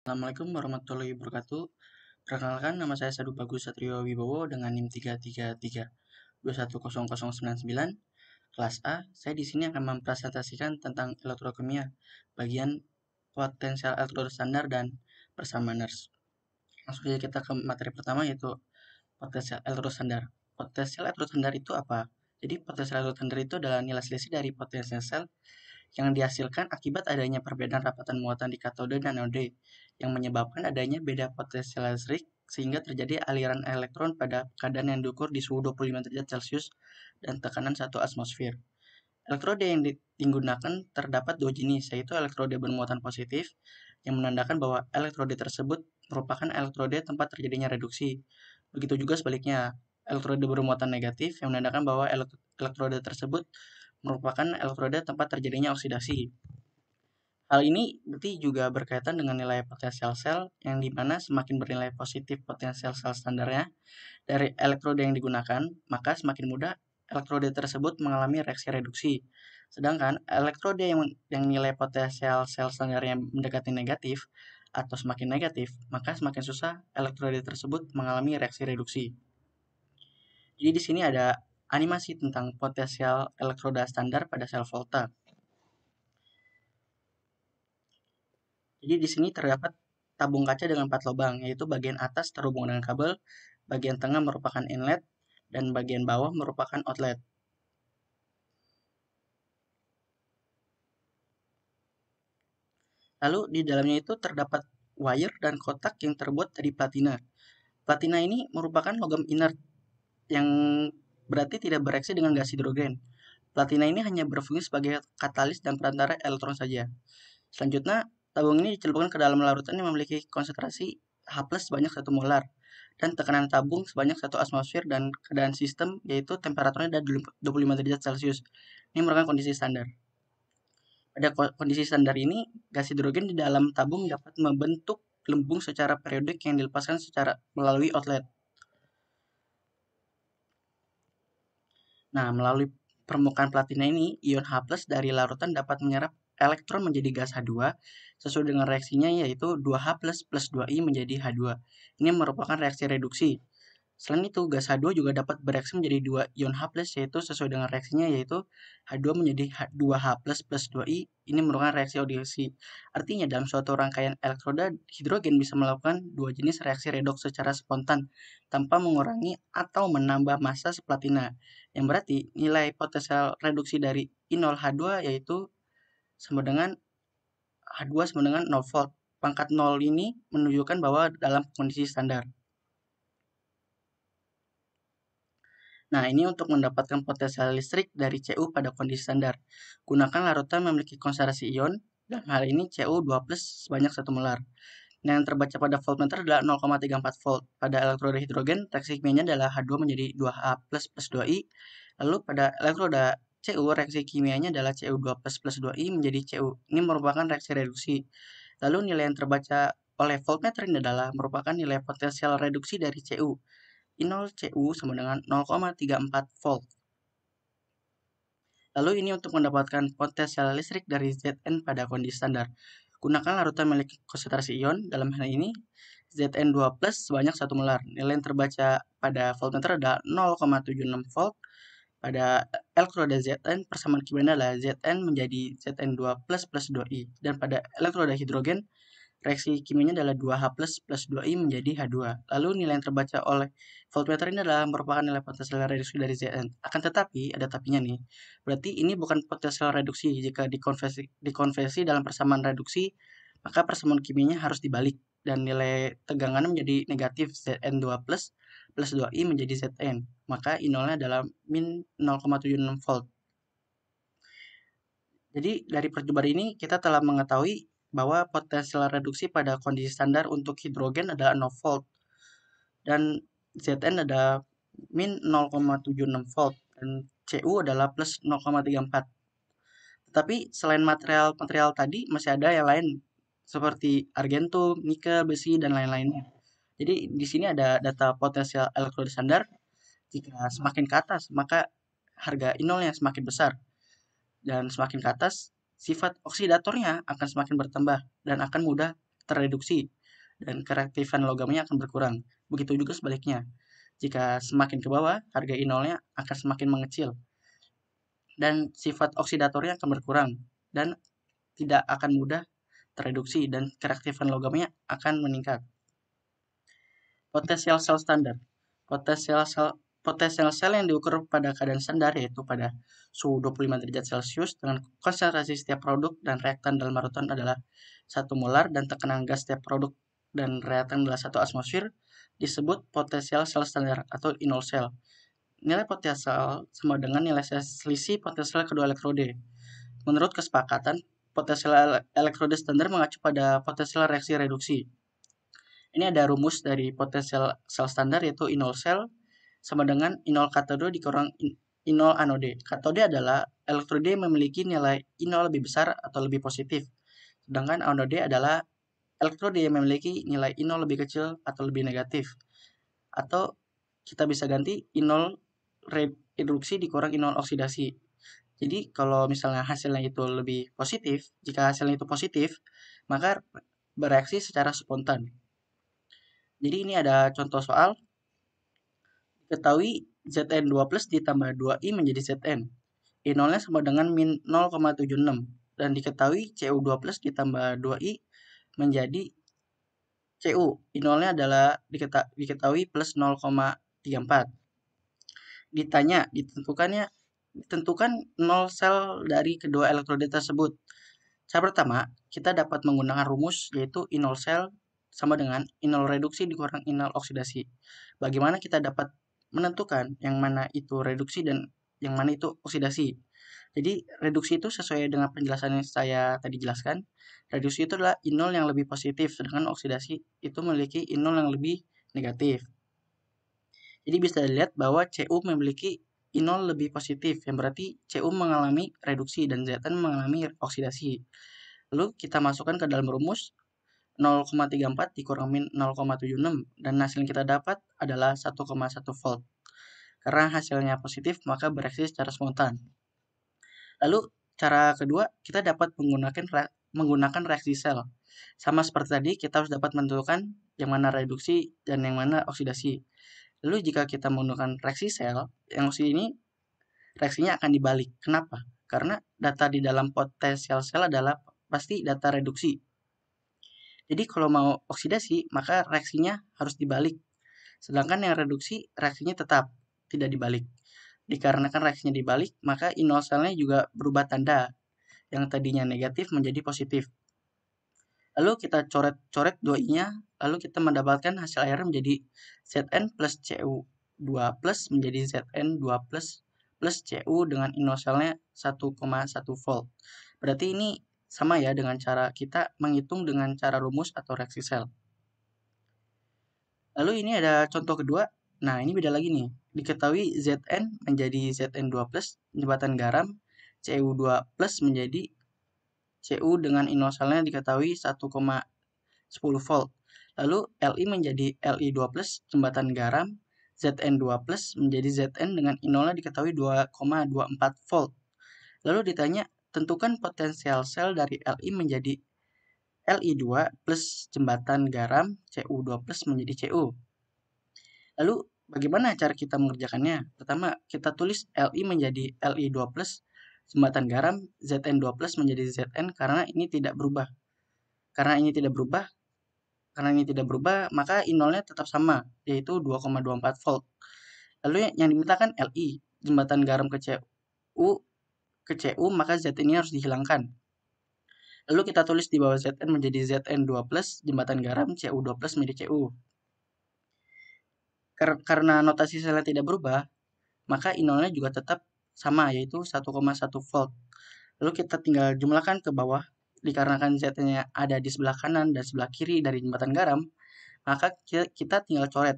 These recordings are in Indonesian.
Assalamualaikum warahmatullahi wabarakatuh. Perkenalkan, nama saya Sadu Bagus Satrio Wibowo dengan NIM 333210099, kelas A. Saya di sini akan mempresentasikan tentang elektrokimia, bagian potensial elektroda standar dan persamaners. Langsung saja kita ke materi pertama, yaitu potensial elektroda standar. Potensial elektroda standar itu apa? Jadi potensial elektroda standar itu adalah nilai selisih dari potensial sel yang dihasilkan akibat adanya perbedaan rapatan muatan di katode dan anode yang menyebabkan adanya beda potensial listrik sehingga terjadi aliran elektron pada keadaan yang diukur di suhu 25 derajat Celcius dan tekanan 1 atmosfer. Elektrode yang digunakan terdapat dua jenis, yaitu elektrode bermuatan positif yang menandakan bahwa elektrode tersebut merupakan elektrode tempat terjadinya reduksi. Begitu juga sebaliknya, elektrode bermuatan negatif yang menandakan bahwa elektrode tersebut merupakan elektrode tempat terjadinya oksidasi. Hal ini berarti juga berkaitan dengan nilai potensial sel yang dimana semakin bernilai positif potensial sel standarnya dari elektrode yang digunakan, maka semakin mudah elektrode tersebut mengalami reaksi reduksi. Sedangkan elektrode yang nilai potensial sel standarnya mendekati negatif atau semakin negatif, maka semakin susah elektrode tersebut mengalami reaksi reduksi. Jadi di sini ada animasi tentang potensial elektroda standar pada sel volta. Jadi di sini terdapat tabung kaca dengan 4 lubang, yaitu bagian atas terhubung dengan kabel, bagian tengah merupakan inlet, dan bagian bawah merupakan outlet. Lalu di dalamnya itu terdapat wire dan kotak yang terbuat dari platina. Platina ini merupakan logam inert yang berarti tidak bereaksi dengan gas hidrogen. Platina ini hanya berfungsi sebagai katalis dan perantara elektron saja. Selanjutnya, tabung ini dicelupkan ke dalam larutan yang memiliki konsentrasi H+ sebanyak 1 molar dan tekanan tabung sebanyak 1 atmosfer dan keadaan sistem yaitu temperaturnya ada 25 derajat Celcius. Ini merupakan kondisi standar. Pada kondisi standar ini, gas hidrogen di dalam tabung dapat membentuk gelembung secara periodik yang dilepaskan secara melalui outlet. Nah, melalui permukaan platina ini, ion H+ dari larutan dapat menyerap elektron menjadi gas H2 sesuai dengan reaksinya yaitu 2H+ plus 2I menjadi H2. Ini merupakan reaksi reduksi. Selain itu, gas H2 juga dapat bereaksi menjadi 2 ion H+, yaitu sesuai dengan reaksinya yaitu H2 menjadi 2H+, plus 2I. Ini merupakan reaksi oksidasi. Artinya, dalam suatu rangkaian elektroda, hidrogen bisa melakukan dua jenis reaksi redoks secara spontan tanpa mengurangi atau menambah massa platina. Yang berarti nilai potensial reduksi dari I0H2 yaitu sama dengan H2 sama dengan 0 volt. Pangkat 0 ini menunjukkan bahwa dalam kondisi standar. Nah, ini untuk mendapatkan potensial listrik dari Cu pada kondisi standar. Gunakan larutan memiliki konsentrasi ion, dalam hal ini Cu2+ sebanyak 1 molar. Nah, yang terbaca pada voltmeter adalah 0,34 volt. Pada elektroda hidrogen, reaksi kimianya adalah H2 menjadi 2H+ plus 2I. Lalu pada elektroda Cu, reaksi kimianya adalah Cu2+ plus 2I menjadi Cu. Ini merupakan reaksi reduksi. Lalu nilai yang terbaca oleh voltmeter ini adalah merupakan nilai potensial reduksi dari Cu. I0 Cu sama dengan 0,34 volt. Lalu ini untuk mendapatkan potensial listrik dari Zn pada kondisi standar. Gunakan larutan memiliki konsentrasi ion, dalam hal ini Zn2+ sebanyak 1 molar. Nilai yang terbaca pada voltmeter adalah 0,76 volt. Pada elektroda Zn, persamaan kimianya adalah Zn menjadi Zn2+ plus 2I. Dan pada elektroda hidrogen, reaksi kimianya adalah 2H+ plus 2I menjadi H2. Lalu nilai yang terbaca oleh voltmeter ini adalah merupakan nilai potensial reduksi dari Zn. Akan tetapi, ada tapinya nih. Berarti ini bukan potensial reduksi. Jika dikonversi dalam persamaan reduksi, maka persamaan kimianya harus dibalik. Dan nilai tegangannya menjadi negatif Zn2+ plus 2I menjadi Zn. Maka I0-nya adalah min 0,76 volt. Jadi dari percobaan ini kita telah mengetahui bahwa potensial reduksi pada kondisi standar untuk hidrogen adalah 0 volt dan Zn adalah min 0,76 volt dan Cu adalah plus 0,34. Tetapi selain material-material tadi masih ada yang lain seperti argentum, nikel, besi dan lain-lainnya. Jadi di sini ada data potensial elektroda standar. Jika semakin ke atas maka harga inolnya semakin besar. Dan semakin ke atas, sifat oksidatornya akan semakin bertambah dan akan mudah terreduksi dan kereaktifan logamnya akan berkurang. Begitu juga sebaliknya. Jika semakin ke bawah, harga inolnya akan semakin mengecil dan sifat oksidatornya akan berkurang dan tidak akan mudah terreduksi dan kereaktifan logamnya akan meningkat. Potensial sel standar. Potensial sel yang diukur pada keadaan standar yaitu pada suhu 25 derajat Celcius dengan konsentrasi setiap produk dan reaktan dalam larutan adalah 1 molar dan tekanan gas setiap produk dan reaktan adalah 1 atmosfer disebut potensial sel standar atau Inol cell. Nilai potensial sama dengan nilai selisih potensial kedua elektrode. Menurut kesepakatan, potensial elektrode standar mengacu pada potensial reaksi reduksi. Ini ada rumus dari potensial sel standar yaitu Inol cell sama dengan Inol katode dikurang Inol anode. Katode adalah elektrode yang memiliki nilai Inol lebih besar atau lebih positif. Sedangkan anode adalah elektrode yang memiliki nilai Inol lebih kecil atau lebih negatif. Atau kita bisa ganti Inol reduksi dikurang Inol oksidasi. Jadi kalau misalnya hasilnya itu lebih positif, jika hasilnya itu positif, maka bereaksi secara spontan. Jadi ini ada contoh soal. Ketahui Zn2 plus ditambah 2i menjadi Zn. I0-nya sama dengan min 0,76. Dan diketahui Cu2 plus ditambah 2i menjadi Cu. I0-nya adalah diketahui plus 0,34. Ditanya, ditentukan 0 sel dari kedua elektrode tersebut. Cara pertama, kita dapat menggunakan rumus yaitu I0 sel sama dengan I0 reduksi dikurang I0 oksidasi. Bagaimana kita dapat menentukan yang mana itu reduksi dan yang mana itu oksidasi? Jadi reduksi itu sesuai dengan penjelasan yang saya tadi jelaskan. Reduksi itu adalah I0 yang lebih positif, sedangkan oksidasi itu memiliki I0 yang lebih negatif. Jadi bisa dilihat bahwa Cu memiliki I0 lebih positif, yang berarti Cu mengalami reduksi dan Zn mengalami oksidasi. Lalu kita masukkan ke dalam rumus 0,34 dikurang min 0,76 dan hasil yang kita dapat adalah 1,1 volt. Karena hasilnya positif maka bereaksi secara spontan. Lalu cara kedua kita dapat menggunakan reaksi sel. Sama seperti tadi kita harus dapat menentukan yang mana reduksi dan yang mana oksidasi. Lalu jika kita menggunakan reaksi sel, yang ini reaksinya akan dibalik. Kenapa? Karena data di dalam potensial sel adalah pasti data reduksi. Jadi kalau mau oksidasi, maka reaksinya harus dibalik. Sedangkan yang reduksi, reaksinya tetap tidak dibalik. Dikarenakan reaksinya dibalik, maka inol selnya juga berubah tanda. Yang tadinya negatif menjadi positif. Lalu kita coret-coret 2i-nya, lalu kita mendapatkan hasil akhirnya menjadi Zn plus Cu2 plus menjadi Zn2 plus Cu dengan inol selnya 1,1 volt. Berarti ini sama ya dengan cara kita menghitung dengan cara rumus atau reaksi sel. Lalu ini ada contoh kedua. Nah, ini beda lagi nih. Diketahui Zn menjadi Zn2 plus jembatan garam, Cu2 plus menjadi Cu dengan inol selnya diketahui 1,10 volt. Lalu Li menjadi Li2 plus jembatan garam, Zn2 plus menjadi Zn dengan inolnya diketahui 2,24 volt. Lalu ditanya, tentukan potensial sel dari Li menjadi Li2 plus jembatan garam Cu2 plus menjadi Cu. Lalu bagaimana cara kita mengerjakannya? Pertama, kita tulis Li menjadi Li2 plus jembatan garam Zn2 plus menjadi Zn karena ini tidak berubah. Karena ini tidak berubah, maka inolnya tetap sama, yaitu 2,24 volt. Lalu yang dimintakan Li, jembatan garam ke Cu, maka Zn ini harus dihilangkan. Lalu kita tulis di bawah Zn menjadi Zn2 plus jembatan garam Cu2 plus menjadi Cu. Karena notasi selnya tidak berubah, maka inolnya juga tetap sama, yaitu 1,1 volt. Lalu kita tinggal jumlahkan ke bawah, dikarenakan Zn-nya ada di sebelah kanan dan sebelah kiri dari jembatan garam, maka kita tinggal coret.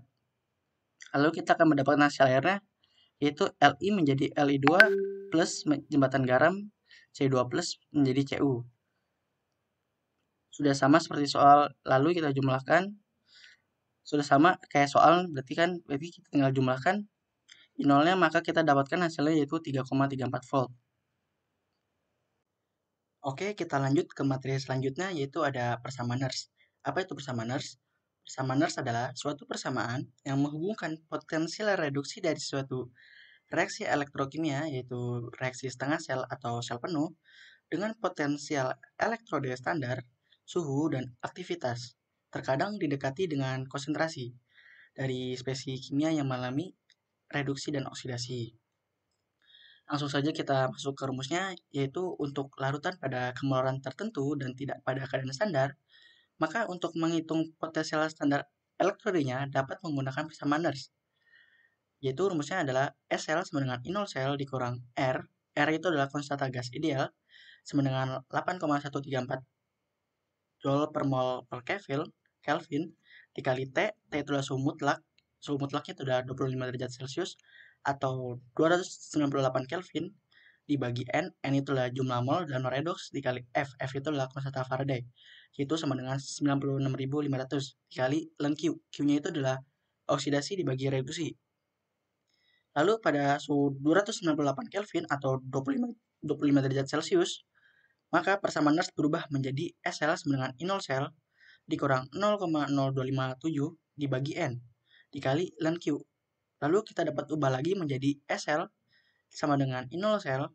Lalu kita akan mendapatkan hasil akhirnya, yaitu Li menjadi Li2 plus jembatan garam C2 plus menjadi Cu. Sudah sama seperti soal lalu kita jumlahkan. Sudah sama kayak soal, berarti kita tinggal jumlahkan inolnya, maka kita dapatkan hasilnya yaitu 3,34 volt. Oke, kita lanjut ke materi selanjutnya yaitu ada persamaan Nernst. Apa itu persamaners? Persamaners adalah suatu persamaan yang menghubungkan potensial reduksi dari suatu reaksi elektrokimia, yaitu reaksi setengah sel atau sel penuh, dengan potensial elektrode standar, suhu, dan aktivitas. Terkadang didekati dengan konsentrasi dari spesies kimia yang mengalami reduksi dan oksidasi. Langsung saja kita masuk ke rumusnya, yaitu untuk larutan pada kemolaran tertentu dan tidak pada keadaan standar, maka untuk menghitung potensial standar elektrodenya dapat menggunakan persamaners, yaitu rumusnya adalah SL sama dengan I0 sel dikurang R. R itu adalah konstanta gas ideal, sama dengan 8,134 joule per mol per Kelvin, dikali T. T itu adalah suhu mutlaknya itu adalah 25 derajat Celcius atau 298 Kelvin, dibagi N itu adalah jumlah mol dan redoks, dikali F itu adalah konstanta Faraday, itu sama dengan 96.500, dikali ln Q. Q-nya itu adalah oksidasi dibagi reduksi. Lalu pada suhu 298 Kelvin atau 25 derajat Celcius, maka persamaan ners berubah menjadi SL sama dengan I0 sel dikurang 0,0257 dibagi N dikali ln Q. Lalu kita dapat ubah lagi menjadi SL sama dengan I0 sel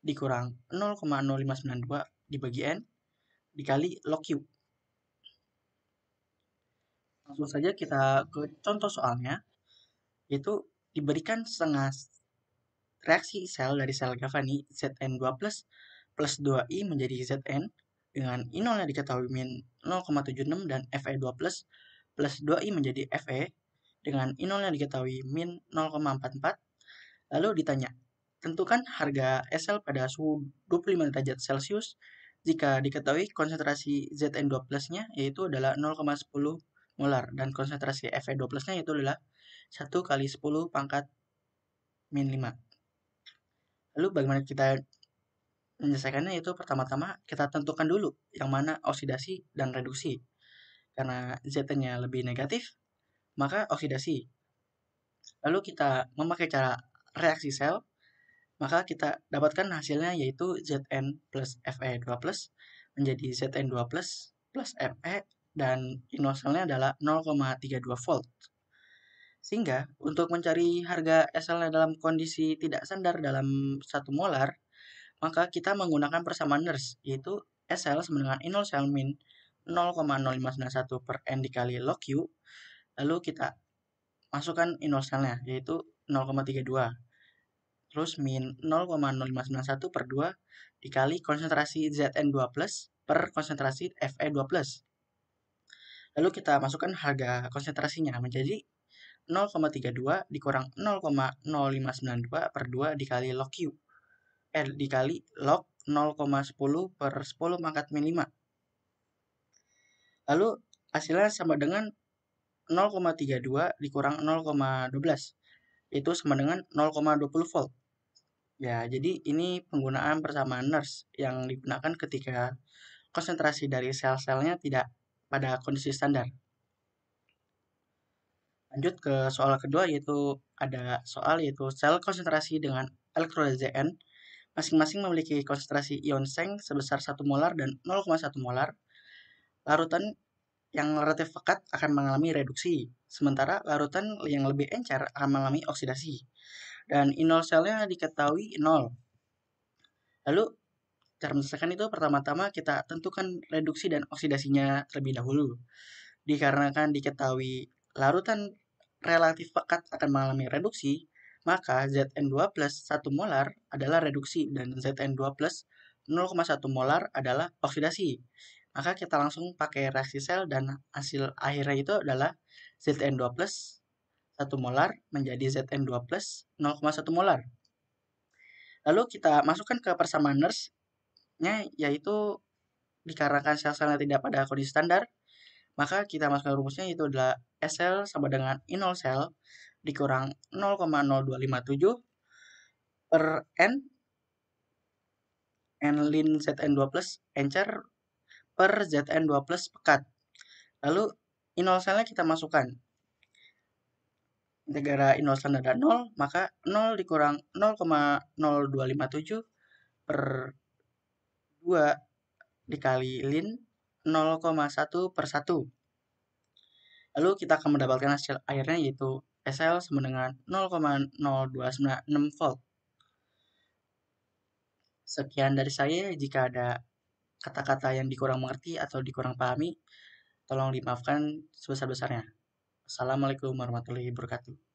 dikurang 0,0592 dibagi N dikali log Q. Langsung saja kita ke contoh soalnya, yaitu diberikan setengah reaksi sel dari sel Galvani Zn2 plus 2I menjadi Zn dengan I0 nya diketahui min 0,76 dan Fe2 plus 2I menjadi Fe dengan I0 nya diketahui min 0,44. Lalu ditanya, tentukan harga SL pada suhu 25 derajat Celcius jika diketahui konsentrasi Zn2 nya yaitu adalah 0,10 molar dan konsentrasi Fe2 nya yaitu adalah 1 kali 10 pangkat min 5. Lalu bagaimana kita menyelesaikannya, yaitu pertama-tama kita tentukan dulu yang mana oksidasi dan reduksi. Karena Zn-nya lebih negatif, maka oksidasi. Lalu kita memakai cara reaksi sel, maka kita dapatkan hasilnya yaitu Zn plus Fe2 plus menjadi Zn2 plus Fe dan inoselnya adalah 0,32 volt. Sehingga untuk mencari harga SL dalam kondisi tidak standar dalam 1 molar, maka kita menggunakan persamaan ners, yaitu SL sama dengan I0 sel min 0,0591 per N dikali log Q. Lalu kita masukkan I0 selnya, yaitu 0,32. Terus min 0,0591 per 2 dikali konsentrasi Zn2 plus per konsentrasi Fe2 plus. Lalu kita masukkan harga konsentrasinya menjadi 0,32 dikurang 0,0592 per 2 dikali log Q. Dikali log 0,10 per 10 pangkat min 5. Lalu hasilnya sama dengan 0,32 dikurang 0,12, itu sama dengan 0,20 volt. Ya, jadi ini penggunaan persamaan ners yang digunakan ketika konsentrasi dari sel-selnya tidak pada kondisi standar. Lanjut ke soal kedua, yaitu ada soal yaitu sel konsentrasi dengan elektroda Zn masing-masing memiliki konsentrasi ion seng sebesar 1 molar dan 0,1 molar. Larutan yang relatif pekat akan mengalami reduksi, sementara larutan yang lebih encer akan mengalami oksidasi. Dan I0 selnya diketahui 0. Lalu cara menyelesaikan itu pertama-tama kita tentukan reduksi dan oksidasinya terlebih dahulu. Dikarenakan diketahui larutan relatif pekat akan mengalami reduksi, maka Zn2 plus 1 molar adalah reduksi dan Zn2 plus 0,1 molar adalah oksidasi. Maka kita langsung pakai reaksi sel dan hasil akhirnya itu adalah Zn2 plus 1 molar menjadi Zn2 plus 0,1 molar. Lalu kita masukkan ke persamaan ners-nya, yaitu dikarenakan sel-selnya tidak pada kondisi standar, maka kita masukkan rumusnya yaitu adalah SL sama dengan I0 sel dikurang 0,0257 per N ln Zn2 plus encer per Zn2 plus pekat. Lalu I0 selnya kita masukkan. Negara I0 sel ada 0, maka 0 dikurang 0,0257 per 2 dikali ln 0,1/1. Lalu kita akan mendapatkan hasil akhirnya yaitu SL sama dengan 0,0296 volt. Sekian dari saya, jika ada kata-kata yang dikurang mengerti atau dikurang pahami, tolong dimaafkan sebesar-besarnya. Assalamualaikum warahmatullahi wabarakatuh.